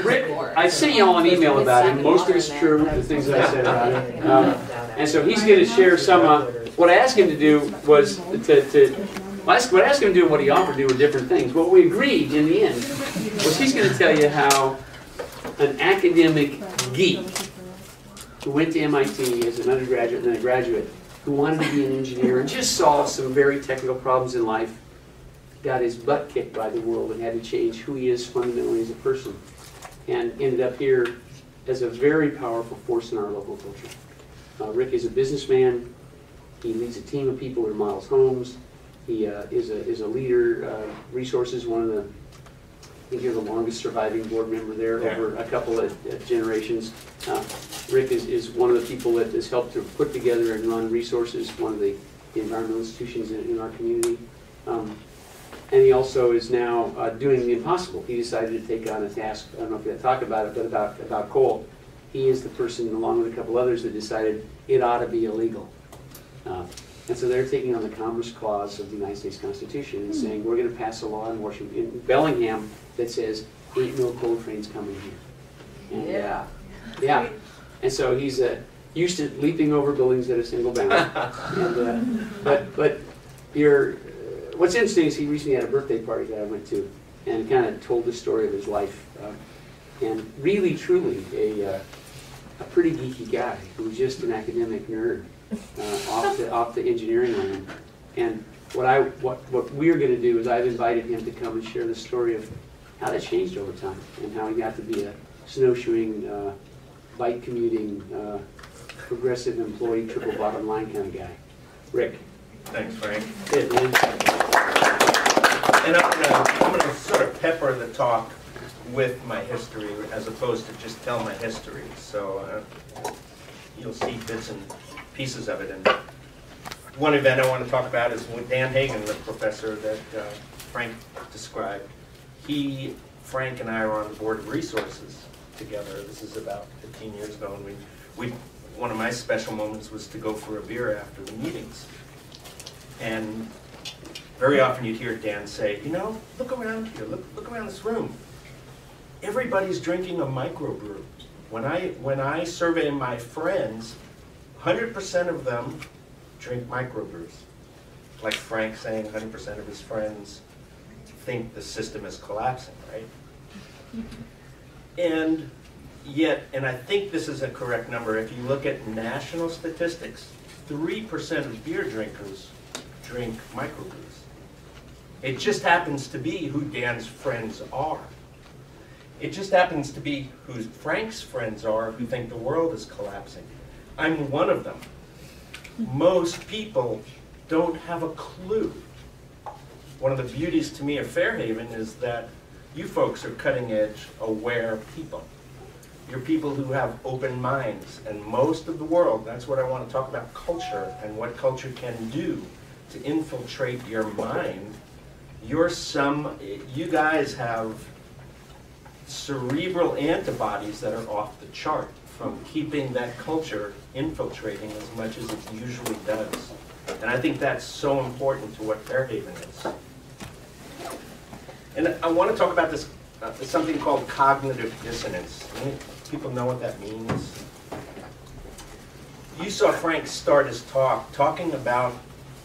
Rick, I sent y'all an email about him. Most of it's true, the things that I said about him. And so he's going to share some. What I asked him to do was what I asked him to do and what he offered to do were different things. What we agreed in the end was he's going to tell you how an academic geek who went to MIT as an undergraduate and then a graduate, who wanted to be an engineer and just solve some very technical problems in life, got his butt kicked by the world and had to change who he is fundamentally as a person, and ended up here as a very powerful force in our local culture. Rick is a businessman. He leads a team of people who models homes. He is a leader, resources, one of the, I think you're the longest surviving board member there, over a couple of generations. Rick is one of the people that has helped to put together and run resources, one of the environmental institutions in our community. And he also is now doing the impossible. He decided to take on a task, I don't know if you'll talk about it, but about coal. He is the person, along with a couple others, that decided it ought to be illegal. And so they're taking on the Commerce Clause of the United States Constitution and saying, we're going to pass a law in Washington, in Bellingham, that says, ain't no coal trains coming here. And, yeah. And so he's used to leaping over buildings at a single bound. And, but what's interesting is he recently had a birthday party that I went to and kind of told the story of his life. And really, truly, a pretty geeky guy who's just an academic nerd off the engineering line. And what we're going to do is I've invited him to come and share the story of how that changed over time and how he got to be a snowshoeing, bike commuting, progressive employee, triple bottom line kind of guy. Rick. Thanks, Frank. Good, man. And I'm going to sort of pepper the talk with my history as opposed to just tell my history. So you'll see bits and pieces of it. And one event I want to talk about is with Dan Hagen, the professor that Frank described. Frank and I are on the board of resources together. This is about 15 years ago. And one of my special moments was to go for a beer after the meetings. And very often you'd hear Dan say, you know, look around here, look around this room. Everybody's drinking a microbrew. When I survey my friends, 100% of them drink microbrews. Like Frank saying 100% of his friends think the system is collapsing, right? And yet, and I think this is a correct number, if you look at national statistics, 3% of beer drinkers drink microbrews. It just happens to be who Dan's friends are. It just happens to be who Frank's friends are who think the world is collapsing. I'm one of them. Most people don't have a clue. One of the beauties to me of Fairhaven is that you folks are cutting edge, aware people. You're people who have open minds, and most of the world, that's what I want to talk about, culture and what culture can do to infiltrate your mind. You guys have cerebral antibodies that are off the chart from keeping that culture infiltrating as much as it usually does. And I think that's so important to what Fairhaven is. And I want to talk about this, something called cognitive dissonance. People know what that means? You saw Frank start his talk talking about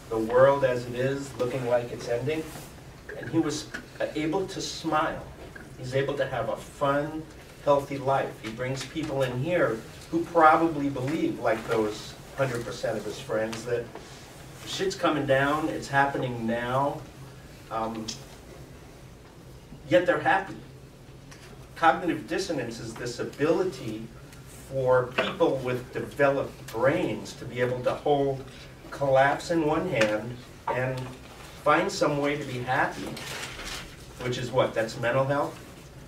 the world as it is, looking like it's ending, and he was able to smile. He's able to have a fun, healthy life. He brings people in here who probably believe, like those 100% of his friends, that shit's coming down, it's happening now, yet they're happy. Cognitive dissonance is this ability for people with developed brains to be able to hold collapse in one hand and find some way to be happy, which is what? That's mental health,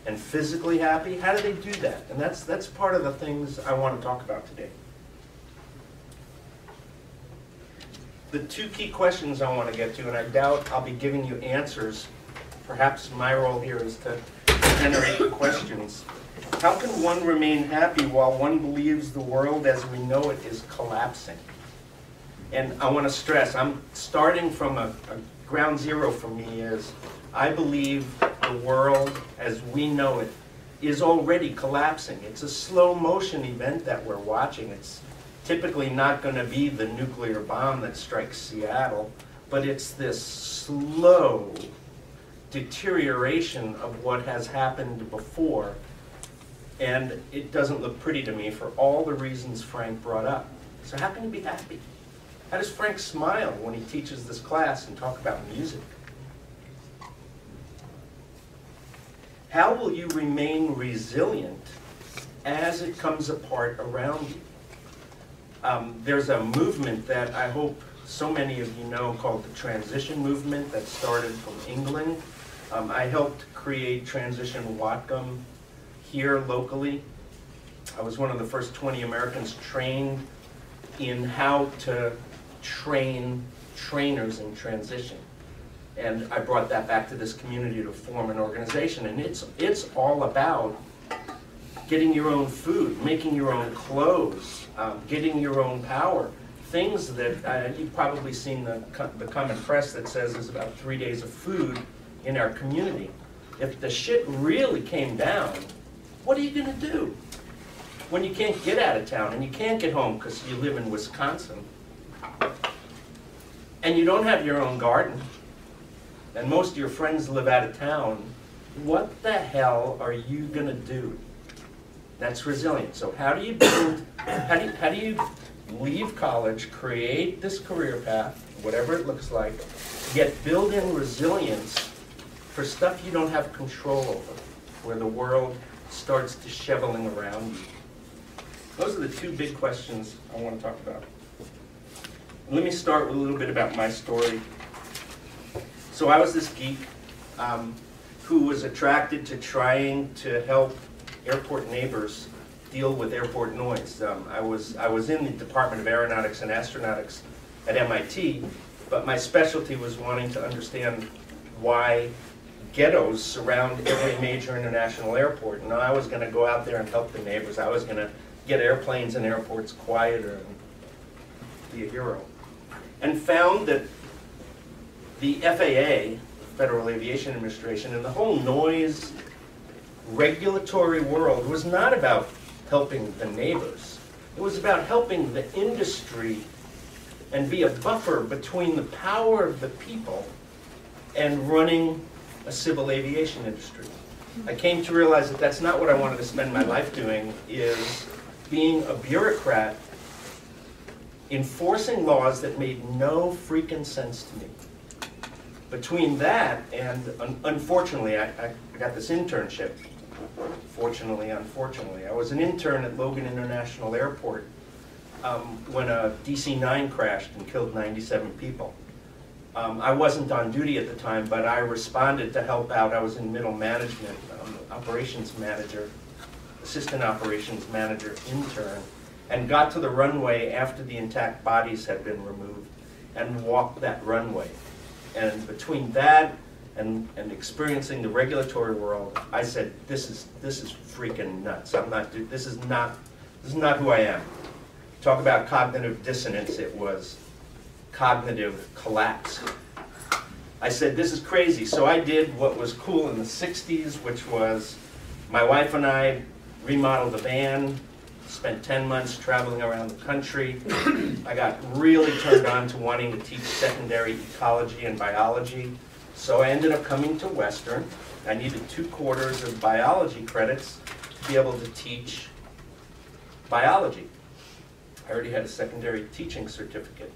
and physically happy. How do they do that? And that's part of the things I want to talk about today. The two key questions I want to get to, and I doubt I'll be giving you answers. Perhaps my role here is to generate the questions. How can one remain happy while one believes the world as we know it is collapsing? And I want to stress, I'm starting from a ground zero for me is I believe the world as we know it is already collapsing. It's a slow motion event that we're watching. It's typically not going to be the nuclear bomb that strikes Seattle, but it's this slow deterioration of what has happened before. And it doesn't look pretty to me for all the reasons Frank brought up. So how can you be happy? How does Frank smile when he teaches this class and talk about music? How will you remain resilient as it comes apart around you? There's a movement that I hope so many of you know called the Transition Movement that started from England. I helped create Transition Whatcom here locally. I was one of the first 20 Americans trained in how to train trainers in transition. And I brought that back to this community to form an organization. And it's all about getting your own food, making your own clothes, getting your own power. Things that you've probably seen the common press that says there's about 3 days of food in our community. If the shit really came down, what are you going to do when you can't get out of town and you can't get home because you live in Wisconsin and you don't have your own garden and most of your friends live out of town? What the hell are you going to do? That's resilience. So how do you build, how do you leave college, create this career path, whatever it looks like, yet build in resilience for stuff you don't have control over, where the world starts disheveling around you? Those are the two big questions I want to talk about. Let me start with a little bit about my story. So I was this geek who was attracted to trying to help airport neighbors deal with airport noise. I was in the Department of Aeronautics and Astronautics at MIT, but my specialty was wanting to understand why ghettos surround every major international airport. And I was going to go out there and help the neighbors. I was going to get airplanes and airports quieter and be a hero. And found that the FAA, Federal Aviation Administration, and the whole noise regulatory world was not about helping the neighbors. It was about helping the industry and be a buffer between the power of the people and running a civil aviation industry. I came to realize that that's not what I wanted to spend my life doing, is being a bureaucrat enforcing laws that made no freaking sense to me. Between that and, unfortunately, I got this internship. Fortunately, unfortunately. I was an intern at Logan International Airport when a DC-9 crashed and killed 97 people. I wasn't on duty at the time, but I responded to help out. I was in middle management, operations manager, assistant operations manager, intern, and got to the runway after the intact bodies had been removed and walked that runway. And between that and experiencing the regulatory world, I said, this is freaking nuts. This is not who I am. Talk about cognitive dissonance. It was cognitive collapse. I said, this is crazy. So I did what was cool in the 60s, which was my wife and I remodeled a van, spent 10 months traveling around the country. I got really turned on to wanting to teach secondary ecology and biology. So I ended up coming to Western. I needed 2/4 of biology credits to be able to teach biology. I already had a secondary teaching certificate.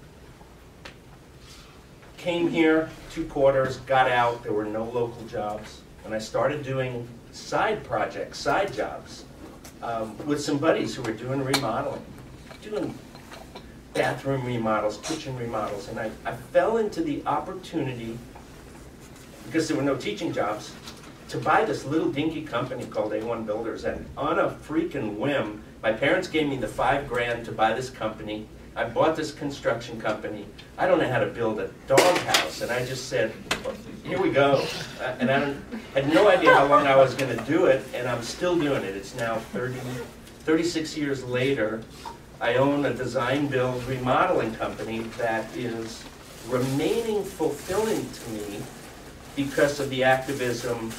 Came here, 2/4, got out, there were no local jobs, and I started doing side projects, side jobs, with some buddies who were doing remodeling, doing bathroom remodels, kitchen remodels, and I fell into the opportunity, because there were no teaching jobs, to buy this little dinky company called A1 Builders. And on a freaking whim, my parents gave me the $5 grand to buy this company. I bought this construction company. I don't know how to build a doghouse, and I just said, here we go. And I had no idea how long I was going to do it, and I'm still doing it. It's now 36 years later. I own a design-build remodeling company that is remaining fulfilling to me because of the activism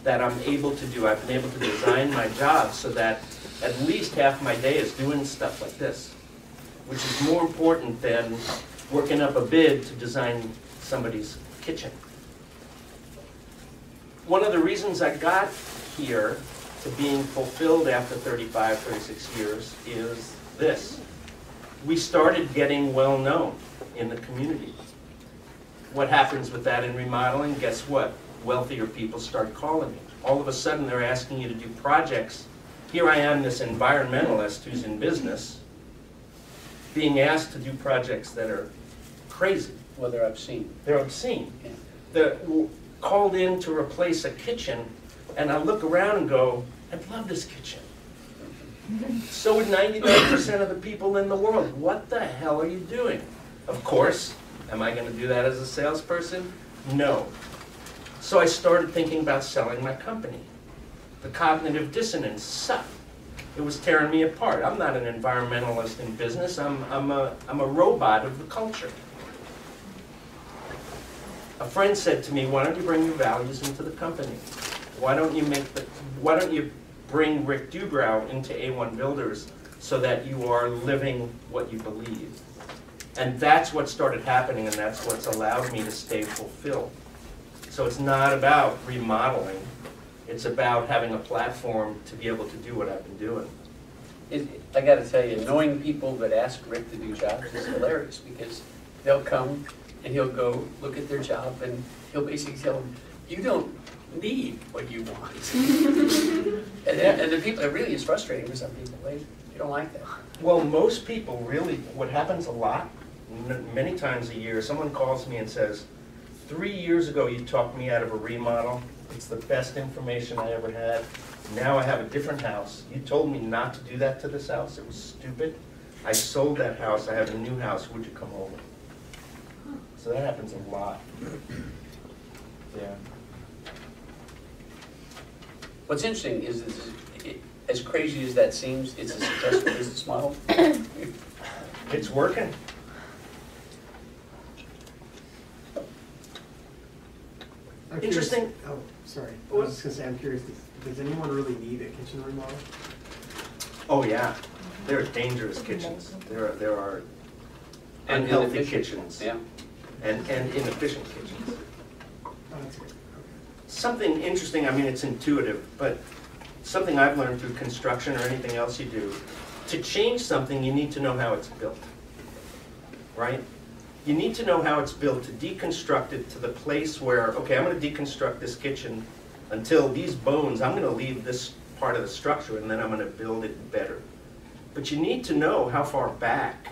that I'm able to do. I've been able to design my job so that at least half my day is doing stuff like this, which is more important than working up a bid to design somebody's kitchen. One of the reasons I got here to being fulfilled after 35, 36 years is this. We started getting well known in the community. What happens with that in remodeling? Guess what? Wealthier people start calling me. All of a sudden they're asking you to do projects. Here I am, this environmentalist who's in business, being asked to do projects that are crazy. Well, they're obscene. They're obscene. Yeah. They're called in to replace a kitchen, and I look around and go, I'd love this kitchen. So would 99% of the people in the world. What the hell are you doing? Of course, am I going to do that as a salesperson? No. So I started thinking about selling my company. The cognitive dissonance sucked. It was tearing me apart. I'm not an environmentalist in business. I'm a robot of the culture. A friend said to me, why don't you bring your values into the company? Why don't you bring Rick Dubrow into A1 Builders so that you are living what you believe? And that's what started happening, and that's what's allowed me to stay fulfilled. So it's not about remodeling. It's about having a platform to be able to do what I've been doing. I got to tell you, knowing people that ask Rick to do jobs is hilarious, because they'll come and he'll go look at their job and he'll basically tell them, you don't need what you want. and the people, it really is frustrating for some people. They don't like that. Well, most people really, what happens a lot, many times a year, someone calls me and says, 3 years ago you talked me out of a remodel. It's the best information I ever had. Now I have a different house. You told me not to do that to this house. It was stupid. I sold that house. I have a new house. Would you come over? So that happens a lot. Yeah. What's interesting is as crazy as that seems, it's a successful business model. It's working. I'm Interesting. Curious, oh, sorry. I was just going to say, I'm curious, does anyone really need a kitchen remodel? Oh, yeah. There are dangerous kitchens. There are unhealthy kitchens. Yeah. And inefficient kitchens. Oh, that's good. Okay. Something interesting, I mean, it's intuitive, but something I've learned through construction or anything else you do, to change something, you need to know how it's built, right? You need to know how it's built to deconstruct it to the place where, okay, I'm going to deconstruct this kitchen until these bones, I'm going to leave this part of the structure and then I'm going to build it better. But you need to know how far back.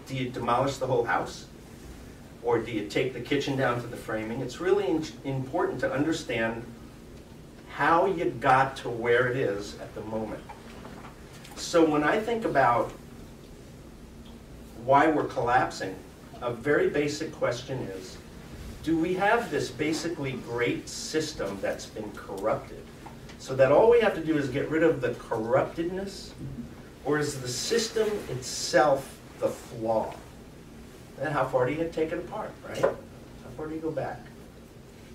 Do you demolish the whole house? Or do you take the kitchen down to the framing? It's really important to understand how you got to where it is at the moment. So when I think about why we're collapsing, a very basic question is, do we have this basically great system that's been corrupted, so that all we have to do is get rid of the corruptedness, or is the system itself the flaw? And how far do you take it apart, right? How far do you go back?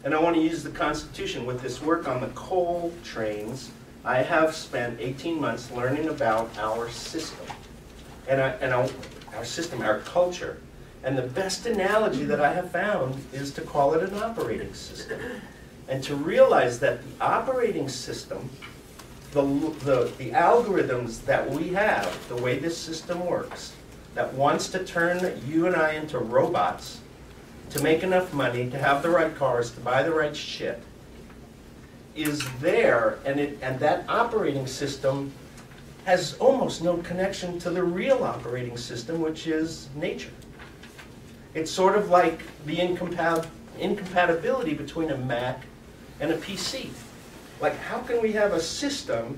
And I want to use the Constitution with this work on the coal trains. I have spent 18 months learning about our system, and our system, our culture. And the best analogy that I have found is to call it an operating system. And to realize that the operating system, the algorithms that we have, the way this system works, that wants to turn you and I into robots to make enough money, to have the right cars, to buy the right shit, is there, and that operating system has almost no connection to the real operating system, which is nature. It's sort of like the incompatibility between a Mac and a PC. Like, how can we have a system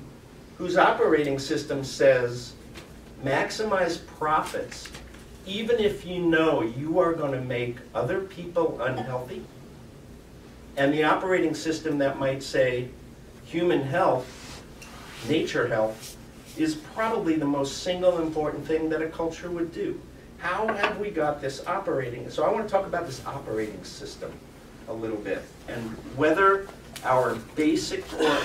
whose operating system says maximize profits even if you know you are going to make other people unhealthy? And the operating system that might say human health, nature health, is probably the most single important thing that a culture would do. How have we got this operating? So I want to talk about this operating system a little bit, and whether our basic core